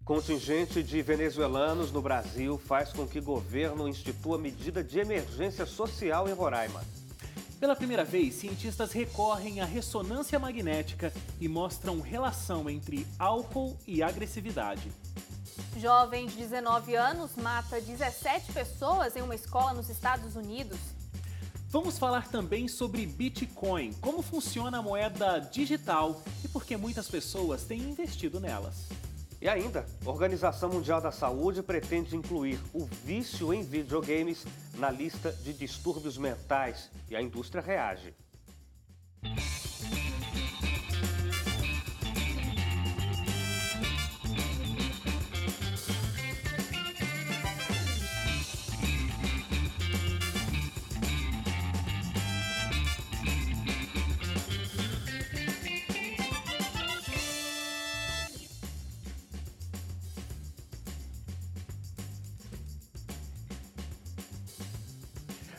Contingente de venezuelanos no Brasil faz com que o governo institua medida de emergência social em Roraima. Pela primeira vez, cientistas recorrem à ressonância magnética e mostram relação entre álcool e agressividade. Jovem de 19 anos mata 17 pessoas em uma escola nos Estados Unidos. Vamos falar também sobre Bitcoin, como funciona a moeda digital e por que muitas pessoas têm investido nelas. E ainda, a Organização Mundial da Saúde pretende incluir o vício em videogames na lista de distúrbios mentais e a indústria reage.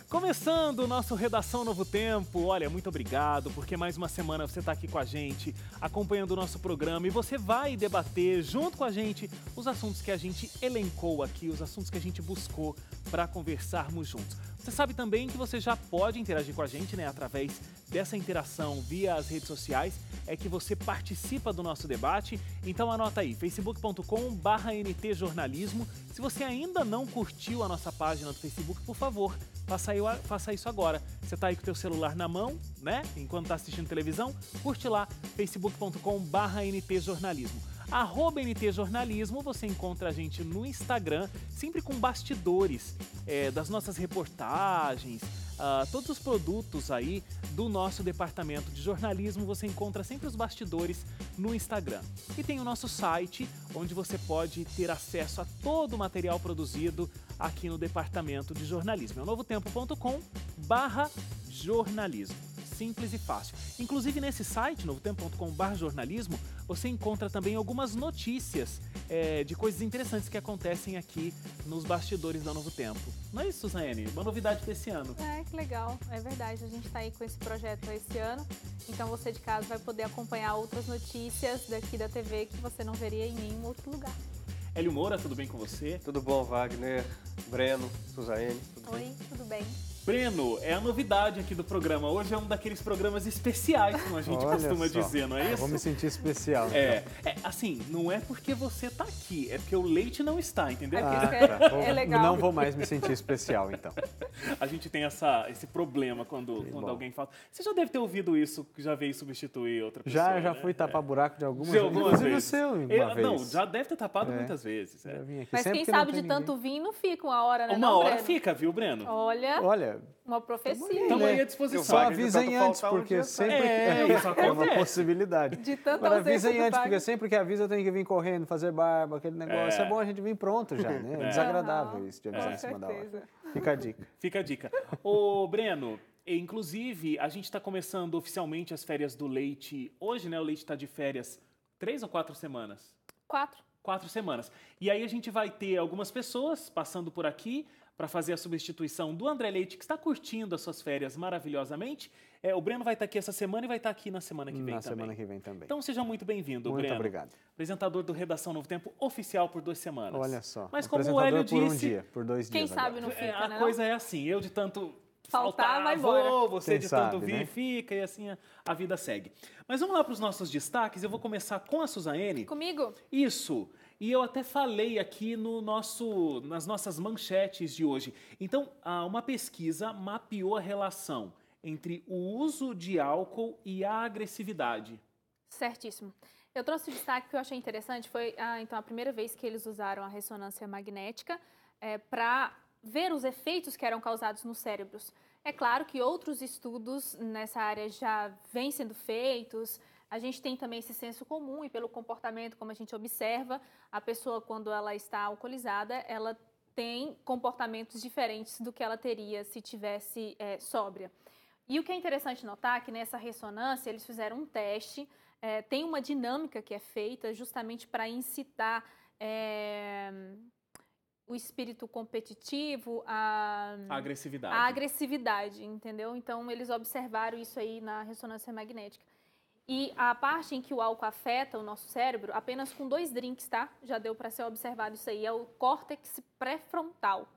Começando o nosso Redação Novo Tempo, olha, muito obrigado, porque mais uma semana você está aqui com a gente, acompanhando o nosso programa e você vai debater junto com a gente os assuntos que a gente elencou aqui, os assuntos que a gente buscou para conversarmos juntos. Você sabe também que você já pode interagir com a gente, né, através dessa interação via as redes sociais, é que você participa do nosso debate, então anota aí, facebook.com/ntjornalismo. Se você ainda não curtiu a nossa página do Facebook, por favor, faça isso agora. Você está aí com o teu celular na mão, né? Enquanto está assistindo televisão, curte lá, facebook.com/ntjornalismo. @ntjornalismo, você encontra a gente no Instagram, sempre com bastidores das nossas reportagens, todos os produtos aí do nosso departamento de jornalismo, você encontra sempre os bastidores no Instagram. E tem o nosso site, onde você pode ter acesso a todo o material produzido aqui no departamento de jornalismo. É o novotempo.com/jornalismo. Simples e fácil. Inclusive nesse site, novotempo.com/jornalismo, você encontra também algumas notícias de coisas interessantes que acontecem aqui nos bastidores da Novo Tempo. Não é isso, Suzane? Uma novidade desse ano. Que legal. É verdade, a gente está aí com esse projeto esse ano, então você de casa vai poder acompanhar outras notícias daqui da TV que você não veria em nenhum outro lugar. Hélio Moura, tudo bem com você? Tudo bom, Wagner, Breno, Suzane? Oi, tudo bem? Breno, é a novidade aqui do programa. Hoje é um daqueles programas especiais, como a gente costuma dizer, não é isso? Vou me sentir especial. Assim, não é porque você tá aqui, é porque o Leite não está, entendeu? É legal. Não vou mais me sentir especial, então. A gente tem esse problema quando alguém fala. Você já deve ter ouvido isso, que já veio substituir outra pessoa, Já né? fui tapar buraco de algumas vezes. Você uma vez. Não, já deve ter tapado muitas vezes. Mas quem sabe de tanto vir não fica uma hora, né? Uma hora fica, viu, Breno? Olha, uma profecia. Estamos aí à disposição. Só avisem antes, porque sempre isso é uma possibilidade. De tanta Agora ausência avisem do antes, Wagner. porque sempre que avisa tem que vir correndo, fazer barba, aquele negócio. É bom a gente vir pronto já, né? É desagradável isso de avisar em cima da hora. Fica a dica. Fica a dica. Ô, Breno, inclusive, a gente está começando oficialmente as férias do Leite. Hoje, né, o Leite está de férias 3 ou 4 semanas? 4. 4 semanas. E aí a gente vai ter algumas pessoas passando por aqui para fazer a substituição do André Leite, que está curtindo as suas férias maravilhosamente. O Breno vai estar aqui essa semana e vai estar aqui na semana que vem também. Na semana que vem também. Então seja muito bem-vindo, Breno. Muito obrigado. Apresentador do Redação Novo Tempo oficial por 2 semanas. Olha só. Mas como o Hélio por disse, um dia, por 2 dias. Quem sabe não fica, a coisa é assim, eu de tanto faltar, vai embora. Você Quem de sabe, tanto vir, né? fica e assim a vida segue. Mas vamos lá para os nossos destaques. Eu vou começar com a Suzane. Comigo? Isso. E eu até falei aqui nas nossas manchetes de hoje. Então, uma pesquisa mapeou a relação entre o uso de álcool e a agressividade. Certíssimo. Eu trouxe o destaque que eu achei interessante, foi então a primeira vez que eles usaram a ressonância magnética para ver os efeitos que eram causados nos cérebros. É claro que outros estudos nessa área já vêm sendo feitos. A gente tem também esse senso comum e pelo comportamento, como a gente observa, a pessoa quando ela está alcoolizada, ela tem comportamentos diferentes do que ela teria se tivesse sóbria. E o que é interessante notar é que nessa ressonância eles fizeram um teste, tem uma dinâmica que é feita justamente para incitar o espírito competitivo, a agressividade, entendeu? Então eles observaram isso aí na ressonância magnética. E a parte em que o álcool afeta o nosso cérebro, apenas com 2 drinks, tá? Já deu para ser observado isso aí, é o córtex pré-frontal.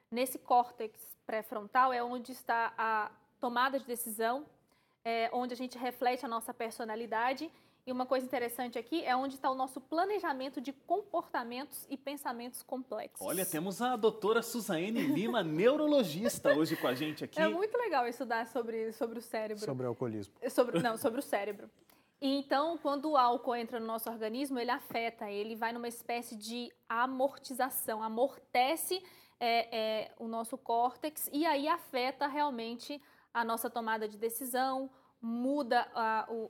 Nesse córtex pré-frontal é onde está a tomada de decisão, onde a gente reflete a nossa personalidade. E uma coisa interessante aqui é onde está o nosso planejamento de comportamentos e pensamentos complexos. Olha, temos a doutora Suzaine Lima, neurologista, hoje com a gente aqui. É muito legal estudar sobre o cérebro. Sobre o alcoolismo. Sobre o cérebro. E então, quando o álcool entra no nosso organismo, ele afeta, ele vai numa espécie de amortização, amortece o nosso córtex e aí afeta realmente a nossa tomada de decisão, muda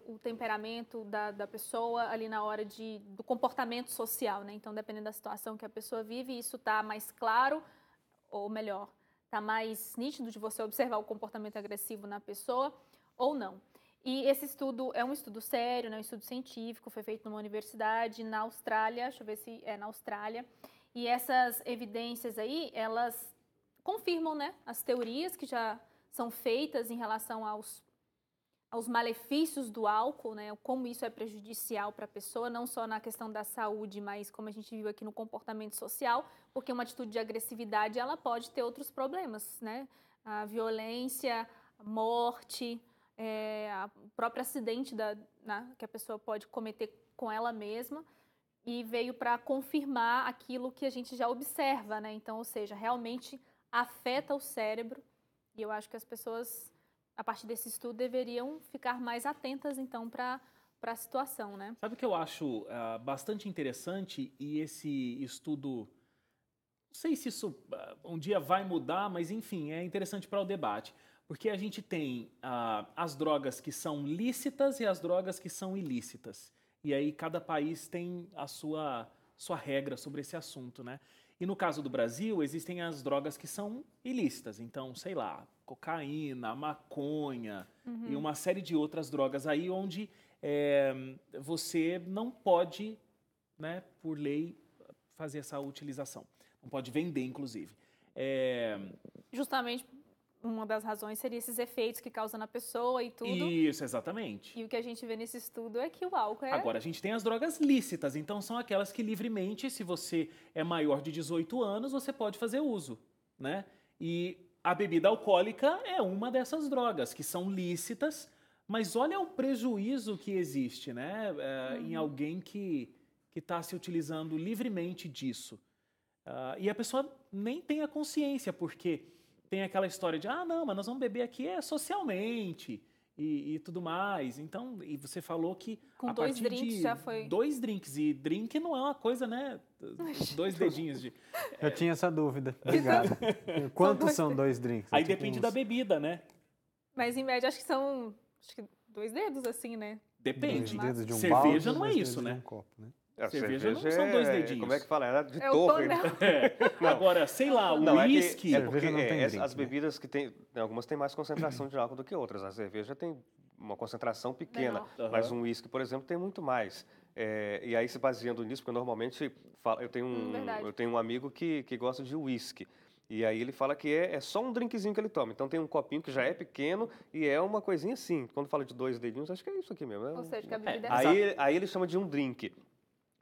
o temperamento da pessoa ali na hora do comportamento social, né? Então, dependendo da situação que a pessoa vive, isso está mais claro, ou melhor, está mais nítido de você observar o comportamento agressivo na pessoa ou não. E esse estudo é um estudo sério, né? Um estudo científico, foi feito numa universidade na Austrália, deixa eu ver se é na Austrália, e essas evidências aí, elas confirmam, né, as teorias que já são feitas em relação aos malefícios do álcool, né? Como isso é prejudicial para a pessoa, não só na questão da saúde, mas como a gente viu aqui no comportamento social, porque uma atitude de agressividade ela pode ter outros problemas, né? A violência, a morte, o próprio acidente que a pessoa pode cometer com ela mesma, e veio para confirmar aquilo que a gente já observa, né? Então, ou seja, realmente afeta o cérebro, e eu acho que as pessoas, a partir desse estudo, deveriam ficar mais atentas, então, para a situação, né? Sabe o que eu acho bastante interessante? E esse estudo, não sei se isso um dia vai mudar, mas, enfim, é interessante para o debate. Porque a gente tem as drogas que são lícitas e as drogas que são ilícitas. E aí cada país tem a sua regra sobre esse assunto, né? E no caso do Brasil, existem as drogas que são ilícitas. Então, sei lá, cocaína, maconha e uma série de outras drogas aí onde você não pode, né, por lei, fazer essa utilização. Não pode vender, inclusive. Justamente uma das razões seria esses efeitos que causa na pessoa e tudo. Isso, exatamente. E o que a gente vê nesse estudo é que o álcool Agora, a gente tem as drogas lícitas, então são aquelas que livremente, se você é maior de 18 anos, você pode fazer uso, né? E a bebida alcoólica é uma dessas drogas, que são lícitas, mas olha o prejuízo que existe, né? Em alguém que está se utilizando livremente disso. E a pessoa nem tem a consciência, porque tem aquela história de, não, mas nós vamos beber aqui socialmente e tudo mais. Então, e você falou que com 2 drinks já foi. 2 drinks, e drink não é uma coisa, né? 2 dedinhos de... Eu tinha essa dúvida, obrigado. Quantos são 2 drinks? Aí depende da bebida, né? Mas em média acho que são 2 dedos assim, né? Depende. 2 dedos de um cerveja balde, não é 2 isso, dedos né? de um copo, né? Cerveja não são 2 dedinhos. Como é que fala? Era de É torre. Agora, sei lá, o uísque... É porque não tem drink, as né? bebidas que tem... Algumas têm mais concentração de álcool do que outras. A cerveja tem uma concentração pequena, mas um uísque, por exemplo, tem muito mais. E aí, se baseando nisso, porque normalmente eu tenho um amigo que gosta de uísque. E aí ele fala que é só um drinkzinho que ele toma. Então tem um copinho que já é pequeno e é uma coisinha assim. Quando fala de 2 dedinhos, acho que é isso aqui mesmo. Ou seja, que a bebida é aí ele chama de um drink.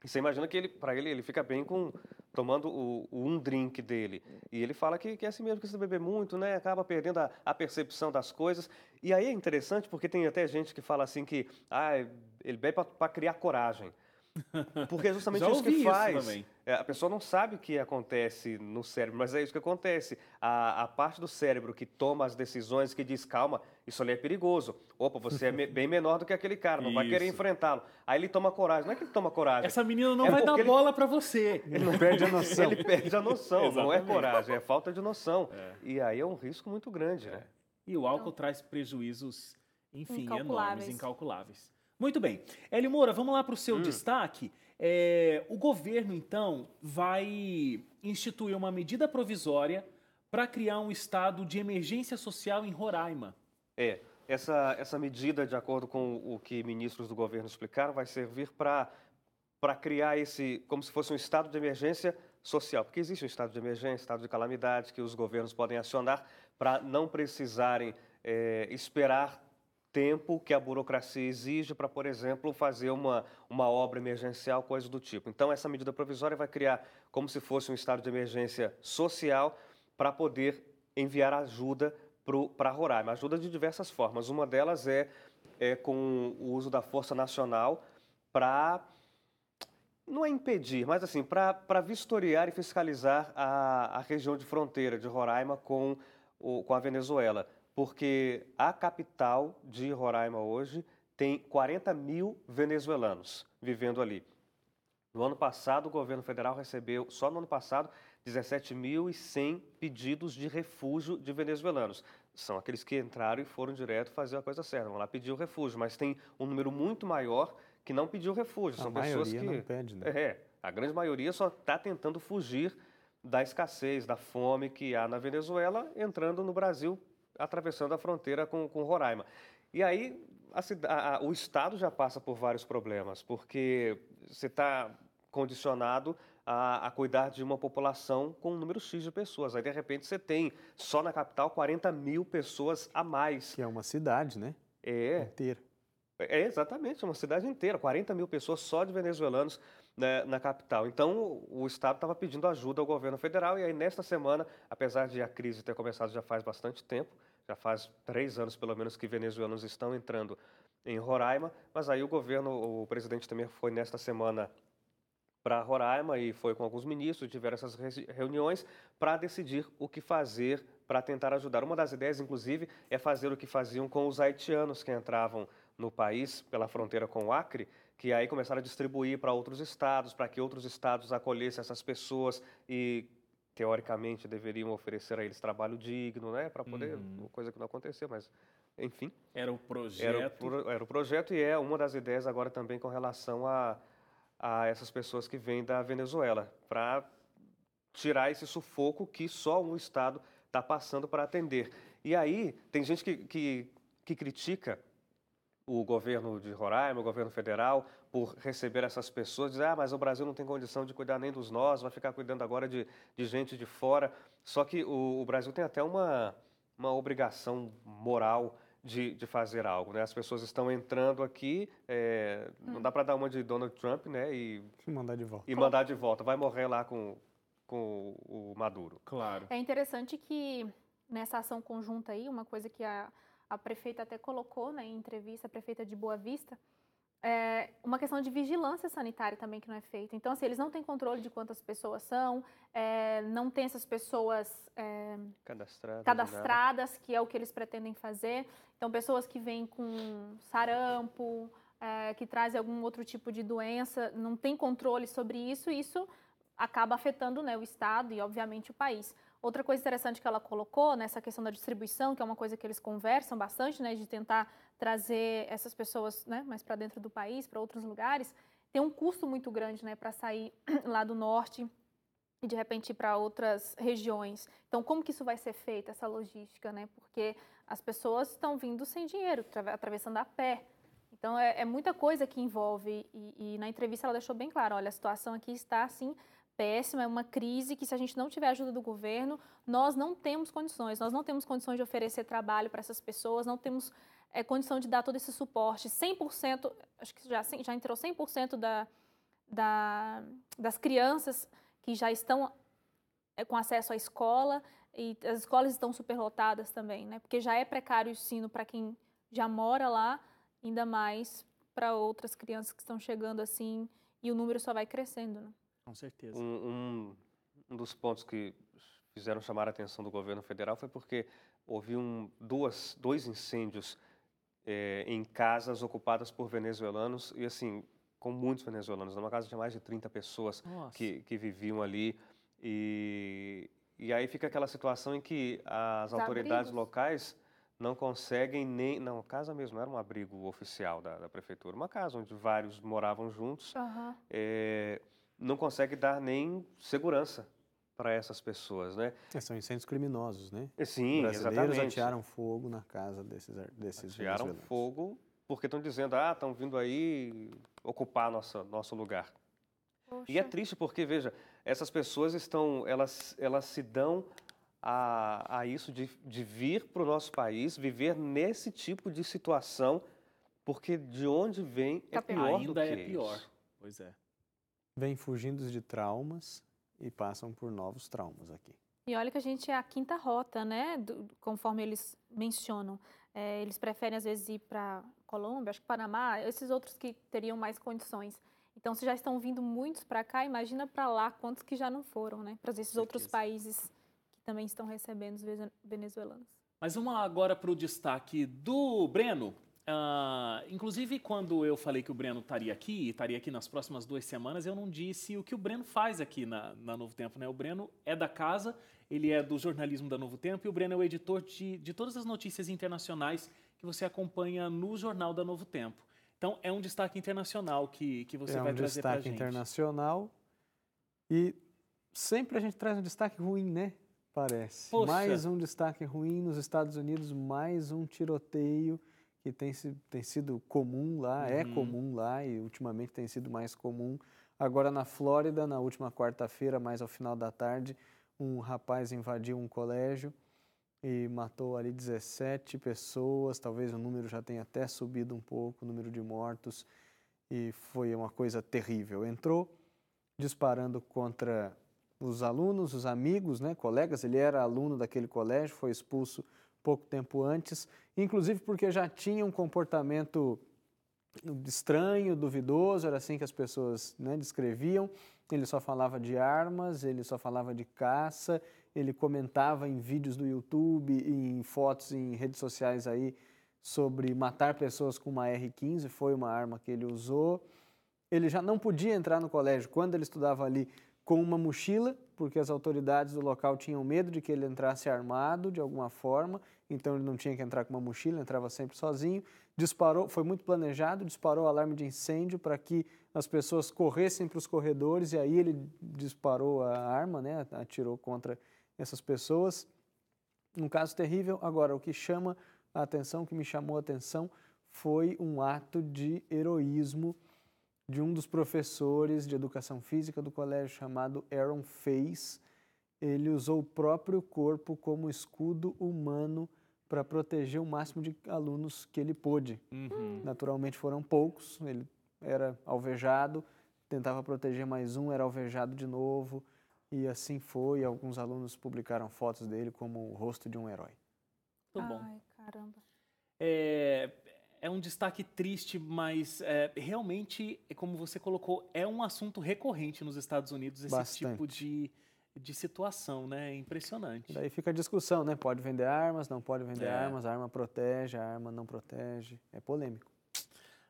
E você imagina que para ele fica bem tomando um drink dele. E ele fala que é assim mesmo, que se beber muito, né, acaba perdendo a percepção das coisas. E aí é interessante porque tem até gente que fala assim que ele bebe para criar coragem. Porque é justamente isso que faz. A pessoa não sabe o que acontece no cérebro, mas é isso que acontece. A parte do cérebro que toma as decisões, que diz, calma, isso ali é perigoso. Opa, você é bem menor do que aquele cara, não vai querer enfrentá-lo. Aí ele toma coragem. Não é que ele toma coragem. Essa menina não vai dar bola pra você. Ele não perde a noção. Ele perde a noção, não é coragem, é falta de noção. E aí é um risco muito grande, né? E o álcool traz prejuízos, enfim, incalculáveis. enormes, incalculáveis. Muito bem. Hélio Moura, vamos lá para o seu destaque. O governo, então, vai instituir uma medida provisória para criar um estado de emergência social em Roraima. Essa medida, de acordo com o que ministros do governo explicaram, vai servir para criar como se fosse um estado de emergência social. Porque existe um estado de emergência, estado de calamidade, que os governos podem acionar para não precisarem esperar tempo que a burocracia exige para, por exemplo, fazer uma obra emergencial, coisa do tipo. Então, essa medida provisória vai criar como se fosse um estado de emergência social para poder enviar ajuda para Roraima. Ajuda de diversas formas. Uma delas é com o uso da Força Nacional para, não é impedir, mas assim, para vistoriar e fiscalizar a região de fronteira de Roraima com a Venezuela. Porque a capital de Roraima hoje tem 40 mil venezuelanos vivendo ali. No ano passado, o governo federal recebeu, só no ano passado, 17.100 pedidos de refúgio de venezuelanos. São aqueles que entraram e foram direto fazer a coisa certa, vão lá pedir o refúgio, mas tem um número muito maior que não pediu refúgio. São pessoas que não pede, né? A grande maioria só está tentando fugir da escassez, da fome que há na Venezuela, entrando no Brasil, atravessando a fronteira com Roraima. E aí o Estado já passa por vários problemas, porque você está condicionado a cuidar de uma população com um número X de pessoas. Aí, de repente, você tem, só na capital, 40 mil pessoas a mais. Que é uma cidade, né? Inteira. Exatamente, uma cidade inteira, 40 mil pessoas só de venezuelanos, né, na capital. Então, o Estado estava pedindo ajuda ao governo federal e aí, nesta semana, apesar de a crise ter começado já faz bastante tempo, já faz 3 anos, pelo menos, que venezuelanos estão entrando em Roraima, mas aí o presidente Temer foi nesta semana para Roraima e foi com alguns ministros, tiveram essas reuniões para decidir o que fazer para tentar ajudar. Uma das ideias, inclusive, é fazer o que faziam com os haitianos que entravam no país pela fronteira com o Acre, que aí começaram a distribuir para outros estados, para que outros estados acolhessem essas pessoas e, teoricamente, deveriam oferecer a eles trabalho digno, né, para poder, coisa que não aconteceu, mas, enfim. Era o projeto. Era o projeto e é uma das ideias agora também com relação a essas pessoas que vêm da Venezuela, para tirar esse sufoco que só um estado está passando para atender. E aí, tem gente que critica o governo de Roraima, o governo federal, por receber essas pessoas, dizer, mas o Brasil não tem condição de cuidar nem dos nós, vai ficar cuidando agora de gente de fora. Só que o Brasil tem até uma obrigação moral de fazer algo, né? As pessoas estão entrando aqui, não dá para dar uma de Donald Trump, né? E mandar de volta. E mandar de volta. Vai morrer lá com o Maduro. Claro. É interessante que nessa ação conjunta aí, uma coisa que a prefeita até colocou, né, em entrevista, a prefeita de Boa Vista, uma questão de vigilância sanitária também que não é feita. Então, assim, eles não têm controle de quantas pessoas são, não tem essas pessoas cadastradas, que é o que eles pretendem fazer. Então, pessoas que vêm com sarampo, que trazem algum outro tipo de doença, não tem controle sobre isso, e isso acaba afetando, né, o Estado e, obviamente, o país. Outra coisa interessante que ela colocou nessa questão da distribuição, que é uma coisa que eles conversam bastante, né, de tentar trazer essas pessoas, né, mais para dentro do país, para outros lugares, tem um custo muito grande, né, para sair lá do norte e de repente ir para outras regiões. Então, como que isso vai ser feito, essa logística, né? Porque as pessoas estão vindo sem dinheiro, atravessando a pé. Então, é muita coisa que envolve e na entrevista ela deixou bem claro, olha, a situação aqui está assim péssima, é uma crise que se a gente não tiver ajuda do governo, nós não temos condições de oferecer trabalho para essas pessoas, não temos condição de dar todo esse suporte, 100%, acho que já entrou 100% das crianças que já estão com acesso à escola, e as escolas estão superlotadas também, né? Porque já é precário o ensino para quem já mora lá, ainda mais para outras crianças que estão chegando assim, e o número só vai crescendo, né? Com certeza. Um dos pontos que fizeram chamar a atenção do governo federal foi porque houve dois incêndios em casas ocupadas por venezuelanos e, assim, com muitos venezuelanos. Numa casa de mais de 30 pessoas que viviam ali. E aí fica aquela situação em que as autoridades locais não conseguem nem... Não, a casa mesmo era um abrigo oficial da prefeitura. Uma casa onde vários moravam juntos. Não consegue dar nem segurança para essas pessoas, né? São incêndios criminosos, né? Sim, brasileiros exatamente. Atearam fogo na casa desses Atearam fogo porque estão dizendo, estão vindo aí ocupar nosso lugar. Poxa. E é triste porque, veja, essas pessoas elas se dão a isso de vir para o nosso país, viver nesse tipo de situação, porque de onde vem é pior do que ainda é pior. isso. Pois é. Vêm fugindo de traumas e passam por novos traumas aqui. E olha que a gente é a quinta rota, né? Conforme eles mencionam. Eles preferem, às vezes, ir para Colômbia, acho que Panamá, esses outros que teriam mais condições. Então, se já estão vindo muitos para cá, imagina para lá quantos que já não foram, né? Para esses outros países que também estão recebendo os venezuelanos. Mas vamos agora para o destaque do Breno. Inclusive, quando eu falei que o Breno estaria aqui nas próximas 2 semanas, eu não disse o que o Breno faz aqui na Novo Tempo, né? O Breno é da casa, ele é do jornalismo da Novo Tempo e o Breno é o editor de todas as notícias internacionais que você acompanha no Jornal da Novo Tempo. Então, é um destaque internacional que você vai trazer para a gente. É um destaque internacional e sempre a gente traz um destaque ruim, né? Parece. Poxa. Mais um destaque ruim nos Estados Unidos, mais um tiroteio que tem sido comum lá, é comum lá e ultimamente tem sido mais comum. Agora na Flórida, na última quarta-feira, mais ao final da tarde, um rapaz invadiu um colégio e matou ali 17 pessoas, talvez o número já tenha até subido um pouco, o número de mortos, e foi uma coisa terrível. Entrou disparando contra os alunos, os amigos, né, colegas, ele era aluno daquele colégio, foi expulso pouco tempo antes, inclusive porque já tinha um comportamento estranho, duvidoso, era assim que as pessoas, né, descreviam. Ele só falava de armas, ele só falava de caça, ele comentava em vídeos do YouTube, em fotos em redes sociais aí sobre matar pessoas com uma R-15, foi uma arma que ele usou. Ele já não podia entrar no colégio quando ele estudava ali com uma mochila, porque as autoridades do local tinham medo de que ele entrasse armado de alguma forma, então ele não tinha que entrar com uma mochila, entrava sempre sozinho. Disparou, foi muito planejado, disparou o alarme de incêndio para que as pessoas corressem para os corredores e aí ele disparou a arma, né, atirou contra essas pessoas. Um caso terrível. Agora, o que chama a atenção, o que me chamou a atenção, foi um ato de heroísmo de um dos professores de educação física do colégio chamado Aaron Faze. Ele usou o próprio corpo como escudo humano para proteger o máximo de alunos que ele pôde. Naturalmente foram poucos, ele era alvejado, tentava proteger mais um, era alvejado de novo, e assim foi. Alguns alunos publicaram fotos dele como o rosto de um herói. Muito bom. Ai, caramba. É um destaque triste, mas realmente, como você colocou, é um assunto recorrente nos Estados Unidos, esse Bastante. tipo de situação, né? É impressionante. Daí fica a discussão, né? Pode vender armas, não pode vender armas, a arma protege, a arma não protege. É polêmico.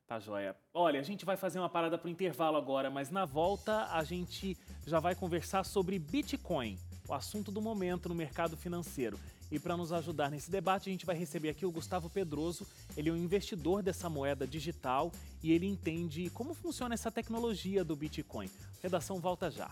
Tá joia. Olha, a gente vai fazer uma parada para o intervalo agora, mas na volta a gente já vai conversar sobre Bitcoin, o assunto do momento no mercado financeiro. E para nos ajudar nesse debate, a gente vai receber aqui o Gustavo Pedroso. Ele é um investidor dessa moeda digital e ele entende como funciona essa tecnologia do Bitcoin. Redação volta já.